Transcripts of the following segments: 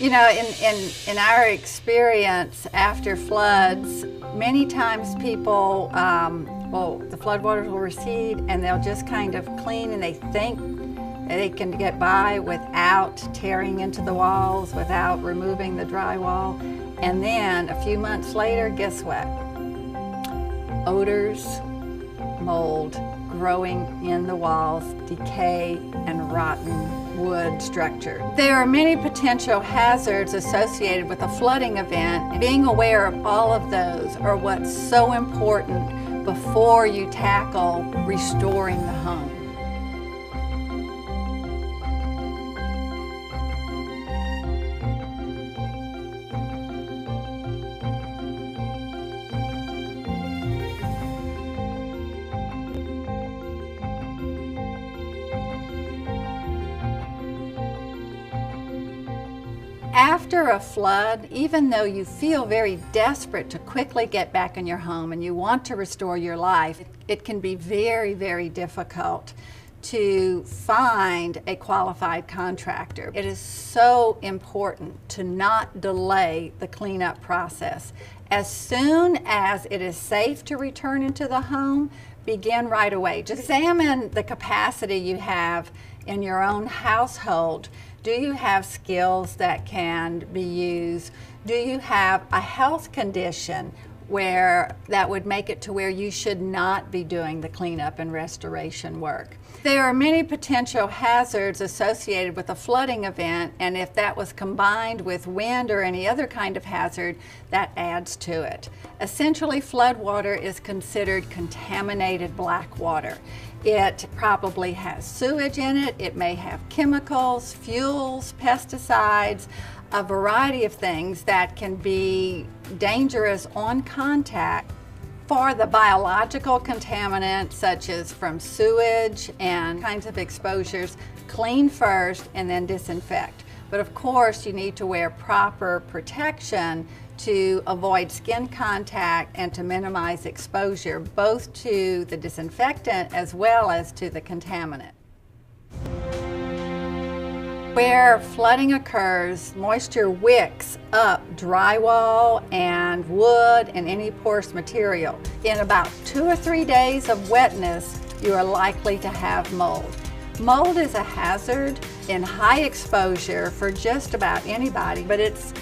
You know, in our experience after floods, many times people, well, the floodwaters will recede and they'll just kind of clean, and they think they can get by without tearing into the walls, without removing the drywall. And then a few months later, guess what? Odors, mold growing in the walls, decay, and rotten wood structure. There are many potential hazards associated with a flooding event. Being aware of all of those are what's so important before you tackle restoring the home. After a flood, even though you feel very desperate to quickly get back in your home and you want to restore your life, it can be very, very difficult to find a qualified contractor. It is so important to not delay the cleanup process. As soon as it is safe to return into the home, begin right away. Just examine the capacity you have in your own household. Do you have skills that can be used? Do you have a health condition where that would make it to where you should not be doing the cleanup and restoration work? There are many potential hazards associated with a flooding event, and if that was combined with wind or any other kind of hazard, that adds to it. Essentially, floodwater is considered contaminated black water. It probably has sewage in it, it may have chemicals, fuels, pesticides, a variety of things that can be dangerous on contact. For the biological contaminants, such as from sewage and kinds of exposures, clean first and then disinfect. But of course, you need to wear proper protection to avoid skin contact and to minimize exposure, both to the disinfectant as well as to the contaminant. Where flooding occurs, moisture wicks up drywall and wood and any porous material. In about 2 or 3 days of wetness, you are likely to have mold. Mold is a hazard in high exposure for just about anybody, but it's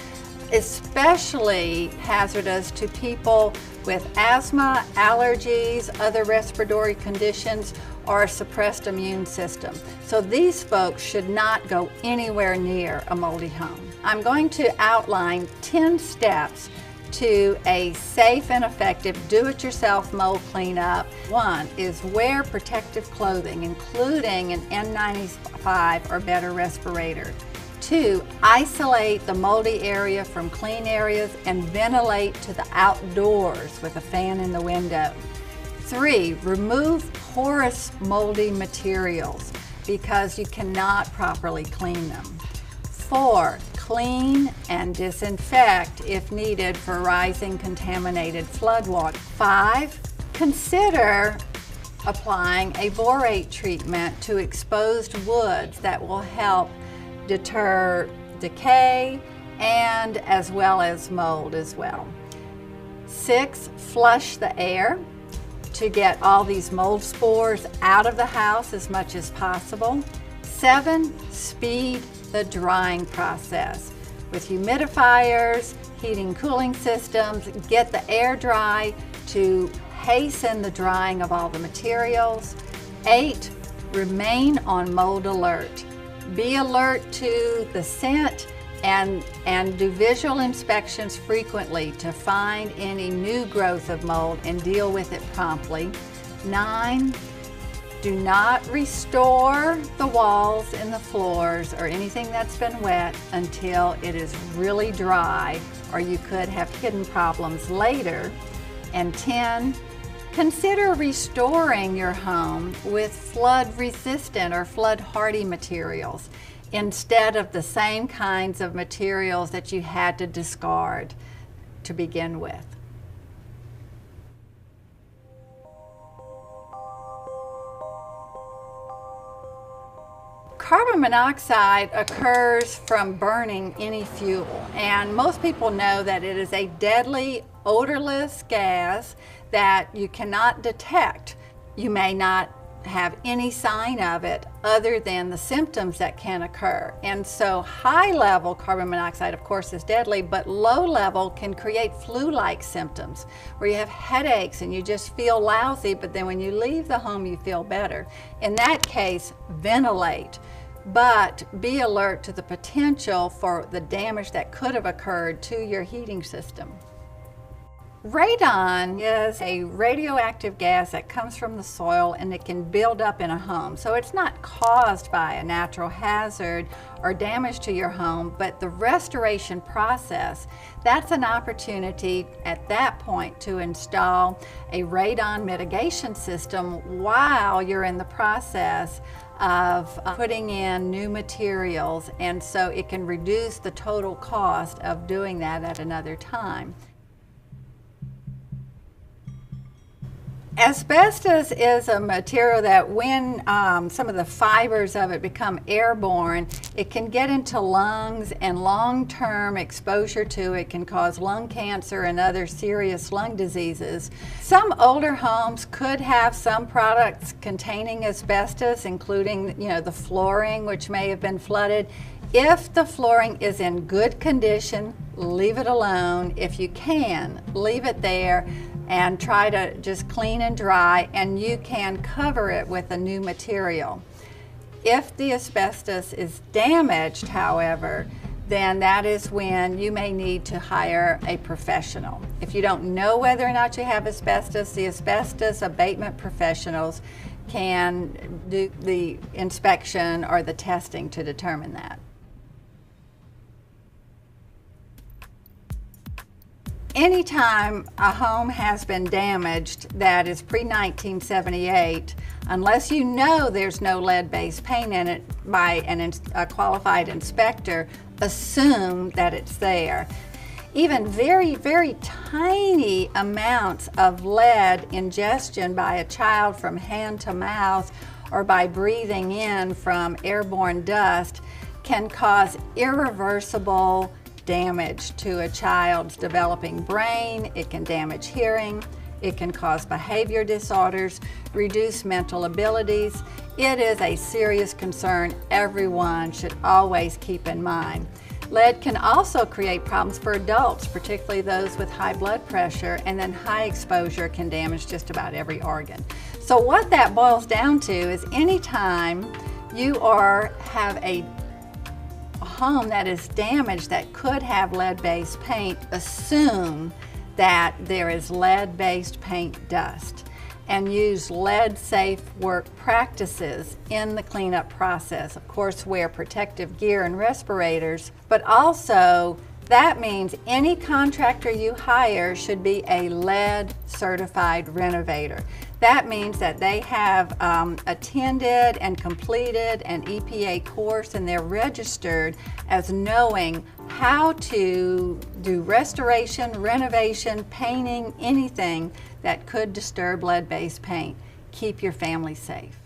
especially hazardous to people with asthma, allergies, other respiratory conditions, or a suppressed immune system. So these folks should not go anywhere near a moldy home. I'm going to outline 10 steps to a safe and effective do-it-yourself mold cleanup. One is wear protective clothing, including an N95 or better respirator. 2, isolate the moldy area from clean areas and ventilate to the outdoors with a fan in the window. 3, remove porous moldy materials because you cannot properly clean them. 4, clean and disinfect if needed for rising contaminated floodwater. 5, consider applying a borate treatment to exposed woods that will help deter decay and as well as mold as well. 6, flush the air to get all these mold spores out of the house as much as possible. 7, speed the drying process. With humidifiers, heating cooling systems, get the air dry to hasten the drying of all the materials. 8, remain on mold alert. Be alert to the scent and do visual inspections frequently to find any new growth of mold and deal with it promptly. 9, do not restore the walls and the floors or anything that's been wet until it is really dry, or you could have hidden problems later. And 10, consider restoring your home with flood-resistant or flood-hardy materials instead of the same kinds of materials that you had to discard to begin with. Carbon monoxide occurs from burning any fuel, and most people know that it is a deadly, odorless gas that you cannot detect. You may not have any sign of it other than the symptoms that can occur. And so high-level carbon monoxide, of course, is deadly, but low-level can create flu-like symptoms where you have headaches and you just feel lousy, but then when you leave the home, you feel better. In that case, ventilate, but be alert to the potential for the damage that could have occurred to your heating system. Radon is a radioactive gas that comes from the soil and it can build up in a home. So it's not caused by a natural hazard or damage to your home, but the restoration process, that's an opportunity at that point to install a radon mitigation system while you're in the process of putting in new materials, and so it can reduce the total cost of doing that at another time. Asbestos is a material that when some of the fibers of it become airborne, it can get into lungs, and long-term exposure to it can cause lung cancer and other serious lung diseases. Some older homes could have some products containing asbestos, including, the flooring, which may have been flooded. If the flooring is in good condition, leave it alone. If you can, leave it there and try to just clean and dry, and you can cover it with a new material. If the asbestos is damaged, however, then that is when you may need to hire a professional. If you don't know whether or not you have asbestos, the asbestos abatement professionals can do the inspection or the testing to determine that. Anytime a home has been damaged that is pre-1978, unless you know there's no lead-based paint in it by a qualified inspector, assume that it's there. Even very, very tiny amounts of lead ingestion by a child from hand to mouth or by breathing in from airborne dust can cause irreversible damage to a child's developing brain. It can damage hearing, it can cause behavior disorders, reduce mental abilities. It is a serious concern everyone should always keep in mind. Lead can also create problems for adults, particularly those with high blood pressure, and then high exposure can damage just about every organ. So what that boils down to is anytime you have a home that is damaged that could have lead-based paint, assume that there is lead-based paint dust and use lead-safe work practices in the cleanup process. Of course, wear protective gear and respirators, but also that means any contractor you hire should be a lead certified renovator. That means that they have attended and completed an EPA course, and they're registered as knowing how to do restoration, renovation, painting, anything that could disturb lead-based paint. Keep your family safe.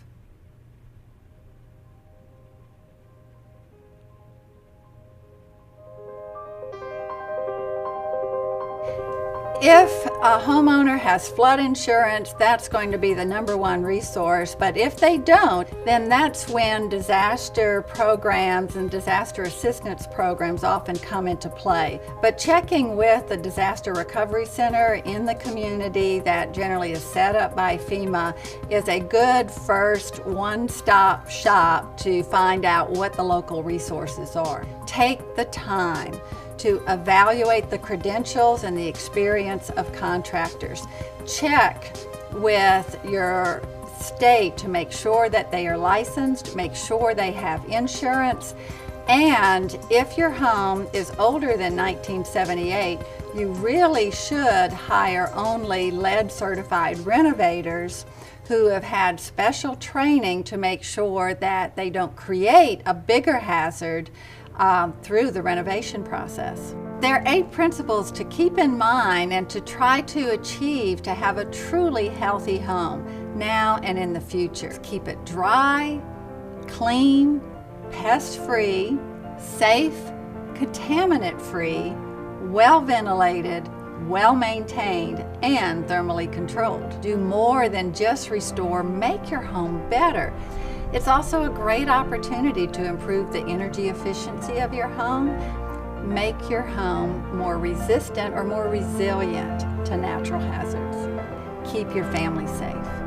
If a homeowner has flood insurance, that's going to be the #1 resource, but if they don't, then that's when disaster programs and disaster assistance programs often come into play. But checking with the disaster recovery center in the community that generally is set up by FEMA is a good first one-stop shop to find out what the local resources are. Take the time to evaluate the credentials and the experience of contractors. Check with your state to make sure that they are licensed, make sure they have insurance, and if your home is older than 1978, you really should hire only lead certified renovators who have had special training to make sure that they don't create a bigger hazard through the renovation process. There are 8 principles to keep in mind and to try to achieve to have a truly healthy home now and in the future. Keep it dry, clean, pest-free, safe, contaminant-free, well-ventilated, well-maintained, and thermally controlled. Do more than just restore, make your home better. It's also a great opportunity to improve the energy efficiency of your home, make your home more resistant or more resilient to natural hazards. Keep your family safe.